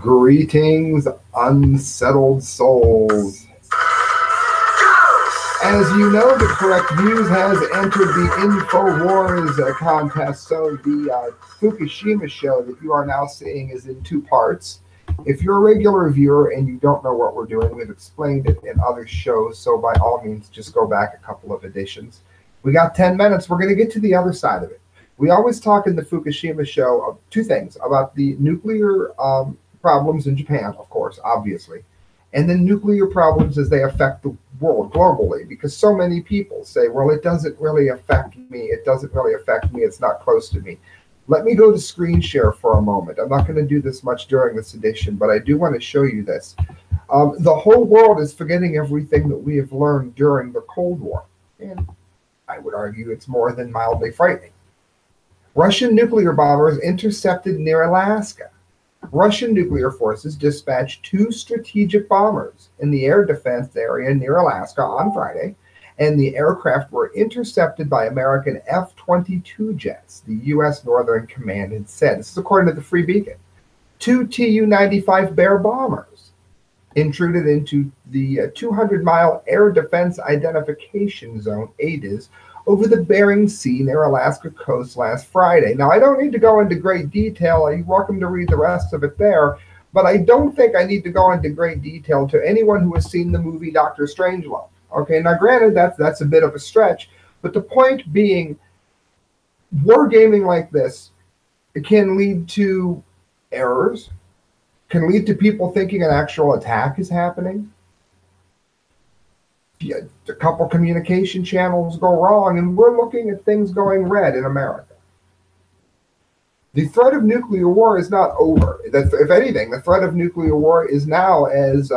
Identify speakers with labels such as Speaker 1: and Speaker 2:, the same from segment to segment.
Speaker 1: Greetings, unsettled souls. As you know, the Correct Views has entered the Infowars contest, so the Fukushima show that you are now seeing is in two parts. If you're a regular viewer and you don't know what we're doing, we've explained it in other shows, so by all means, just go back a couple of editions. We got 10 minutes. We're going to get to the other side of it. We always talk in the Fukushima show of two things, about the nuclear problems in Japan, of course, obviously, and then nuclear problems as they affect the world globally, because so many people say, well, it doesn't really affect me. It doesn't really affect me. It's not close to me. Let me go to screen share for a moment. I'm not going to do this much during this edition, but I do want to show you this. The whole world is forgetting everything that we have learned during the Cold War, and I would argue it's more than mildly frightening. Russian nuclear bombers intercepted near Alaska. Russian nuclear forces dispatched 2 strategic bombers in the air defense area near Alaska on Friday, and the aircraft were intercepted by American F-22 jets, the U.S. Northern Command had said. This is according to the Free Beacon. 2 Tu-95 Bear bombers intruded into the 200-mile Air Defense Identification Zone, ADIZ, over the Bering Sea near Alaska coast last Friday. Now, I don't need to go into great detail. You're welcome to read the rest of it there, but I don't think I need to go into great detail to anyone who has seen the movie Dr. Strangelove. Okay, now granted, that's a bit of a stretch, but the point being, wargaming like this, it can lead to errors, can lead to people thinking an actual attack is happening. A couple communication channels go wrong, and we're looking at things going red in America. The threat of nuclear war is not over. If anything, the threat of nuclear war is now as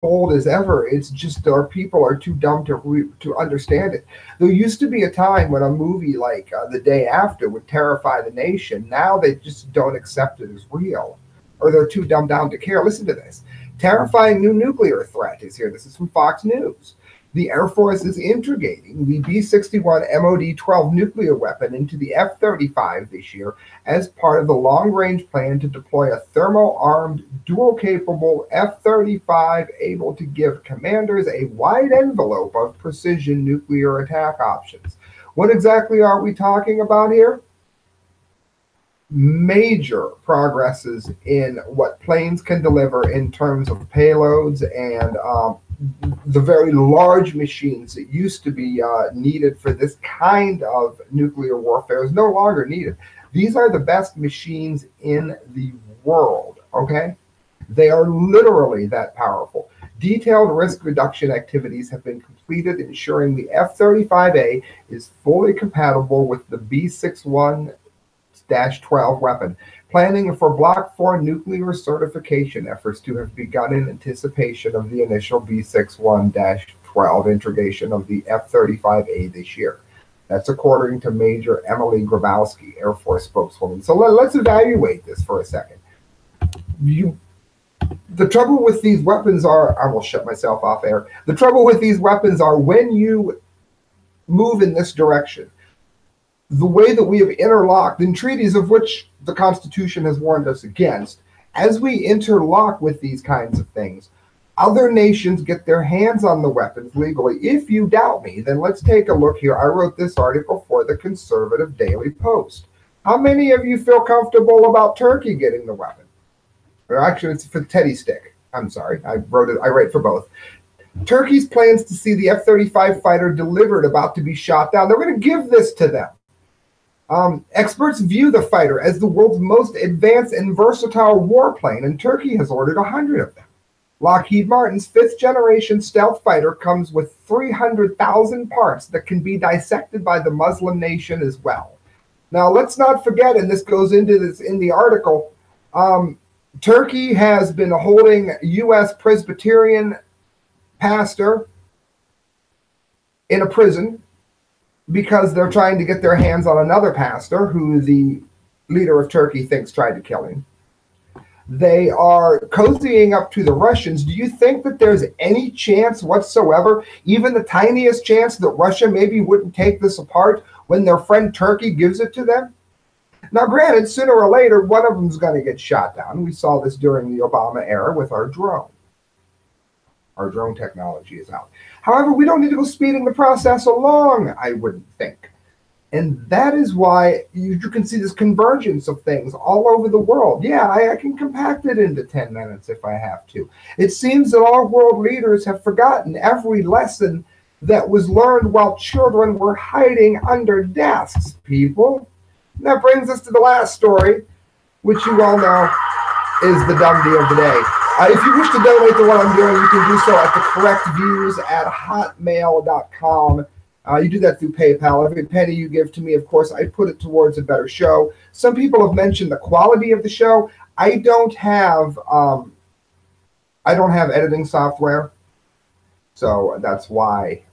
Speaker 1: bold as ever. It's just our people are too dumb to understand it. There used to be a time when a movie like The Day After would terrify the nation. Now they just don't accept it as real, or they're too dumbed down to care. Listen to this. Terrifying new nuclear threat is here. This is from Fox News. The Air Force is integrating the B-61 MOD-12 nuclear weapon into the F-35 this year as part of the long-range plan to deploy a thermal-armed, dual-capable F-35 able to give commanders a wide envelope of precision nuclear attack options. What exactly are we talking about here? Major progresses in what planes can deliver in terms of payloads, and the very large machines that used to be needed for this kind of nuclear warfare is no longer needed. These are the best machines in the world, okay? They are literally that powerful. Detailed risk reduction activities have been completed, ensuring the F-35A is fully compatible with the B-61-12 weapon. Planning for Block 4 nuclear certification efforts to have begun in anticipation of the initial B-61-12 integration of the F-35A this year. That's according to Major Emily Grabowski, Air Force spokeswoman. So let's evaluate this for a second. The trouble with these weapons are, I will shut myself off air. The trouble with these weapons are when you move in this direction, the way that we have interlocked in treaties of which the Constitution has warned us against, as we interlock with these kinds of things, other nations get their hands on the weapons legally. If you doubt me, then let's take a look here. I wrote this article for the Conservative Daily Post. How many of you feel comfortable about Turkey getting the weapon? Or actually, it's for Teddy Stick. I'm sorry. I write for both. Turkey's plans to see the F-35 fighter delivered about to be shot down. They're going to give this to them. Experts view the fighter as the world's most advanced and versatile warplane, and Turkey has ordered 100 of them. Lockheed Martin's 5th-generation stealth fighter comes with 300,000 parts that can be dissected by the Muslim nation as well. Now, let's not forget, and this goes into this in the article, Turkey has been holding U.S. Presbyterian pastor in a prison because they're trying to get their hands on another pastor who the leader of Turkey thinks tried to kill him. They are cozying up to the Russians. Do you think that there's any chance whatsoever, even the tiniest chance, that Russia maybe wouldn't take this apart when their friend Turkey gives it to them? Now, granted, sooner or later, one of them's going to get shot down. We saw this during the Obama era with our drone. Our drone technology is out. However, we don't need to go speeding the process along, I wouldn't think. And that is why you can see this convergence of things all over the world. Yeah, I can compact it into 10 minutes if I have to. It seems that our world leaders have forgotten every lesson that was learned while children were hiding under desks, people. And that brings us to the last story, which you all know is the DUMBDEE of the day. If you wish to donate to what I'm doing, you can do so at thecorrectviews@hotmail.com. You do that through PayPal. Every penny you give to me, of course, I put it towards a better show. Some people have mentioned the quality of the show. I don't have editing software, so that's why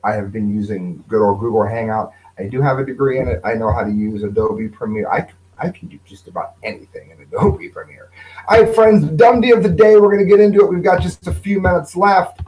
Speaker 1: I have been using good old Google Hangout. I do have a degree in it. I know how to use Adobe Premiere. I can do just about anything in Adobe Premiere. All right, friends, DUMBDEE of the day. We're going to get into it. We've got just a few minutes left.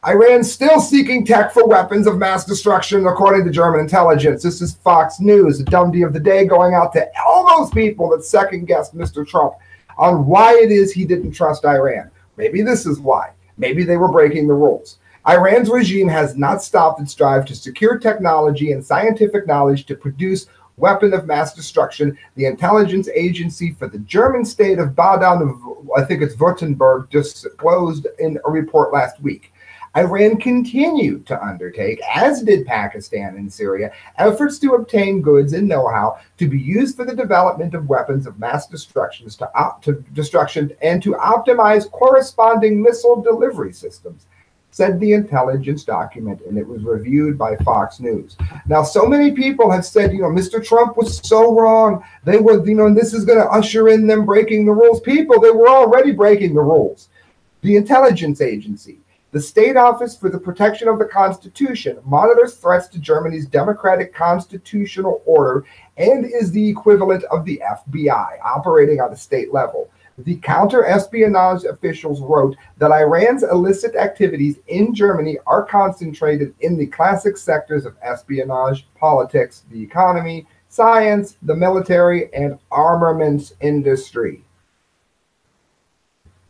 Speaker 1: Iran still seeking tech for weapons of mass destruction, according to German intelligence. This is Fox News. The DUMBDEE of the day going out to all those people that second-guessed Mr. Trump on why it is he didn't trust Iran. Maybe this is why. Maybe they were breaking the rules. Iran's regime has not stopped its drive to secure technology and scientific knowledge to produce weapon of mass destruction. The intelligence agency for the German state of Baden, I think it's Württemberg, disclosed in a report last week. Iran continued to undertake, as did Pakistan and Syria, efforts to obtain goods and know-how to be used for the development of weapons of mass destruction and to optimize corresponding missile delivery systems, said the intelligence document, and it was reviewed by Fox News. Now, so many people have said, Mr. Trump was so wrong. They were, and this is going to usher in them breaking the rules. People, they were already breaking the rules. The intelligence agency, the State Office for the Protection of the Constitution, monitors threats to Germany's democratic constitutional order and is the equivalent of the FBI, operating on a state level. The counter-espionage officials wrote that Iran's illicit activities in Germany are concentrated in the classic sectors of espionage, politics, the economy, science, the military, and armaments industry.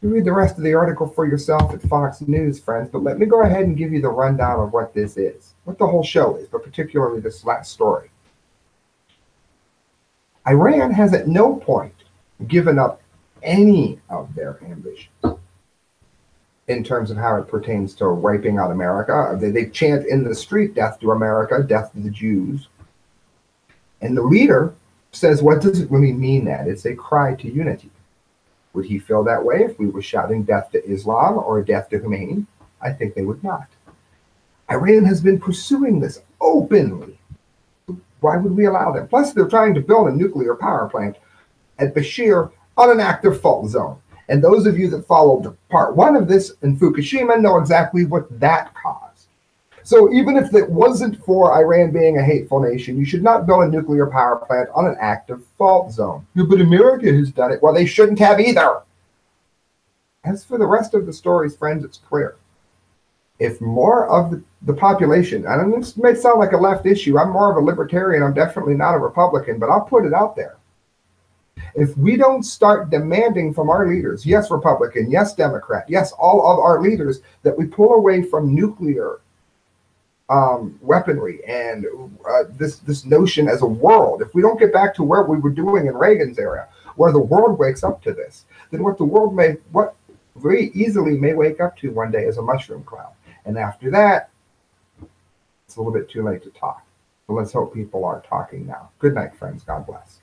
Speaker 1: You read the rest of the article for yourself at Fox News, friends, but let me go ahead and give you the rundown of what this is, what the whole show is, but particularly this last story. Iran has at no point given up any of their ambitions in terms of how it pertains to wiping out America. They chant in the street, death to America, death to the Jews. And the leader says, what does it really mean that? It's a cry to unity. Would he feel that way if we were shouting death to Islam or death to Khomeini? I think they would not. Iran has been pursuing this openly. Why would we allow them? Plus, they're trying to build a nuclear power plant at Bashir on an active fault zone. And those of you that followed part one of this in Fukushima know exactly what that caused. So even if it wasn't for Iran being a hateful nation, you should not build a nuclear power plant on an active fault zone. Yeah, but America has done it. Well, they shouldn't have either. As for the rest of the stories, friends, it's clear. If more of the population, and this may sound like a left issue, I'm more of a libertarian, I'm definitely not a Republican, but I'll put it out there. If we don't start demanding from our leaders, yes, Republican, yes, Democrat, yes, all of our leaders, that we pull away from nuclear weaponry and this notion as a world, if we don't get back to where we were doing in Reagan's era, where the world wakes up to this, then what very easily may wake up to one day is a mushroom cloud. And after that, it's a little bit too late to talk. So let's hope people are talking now. Good night, friends. God bless.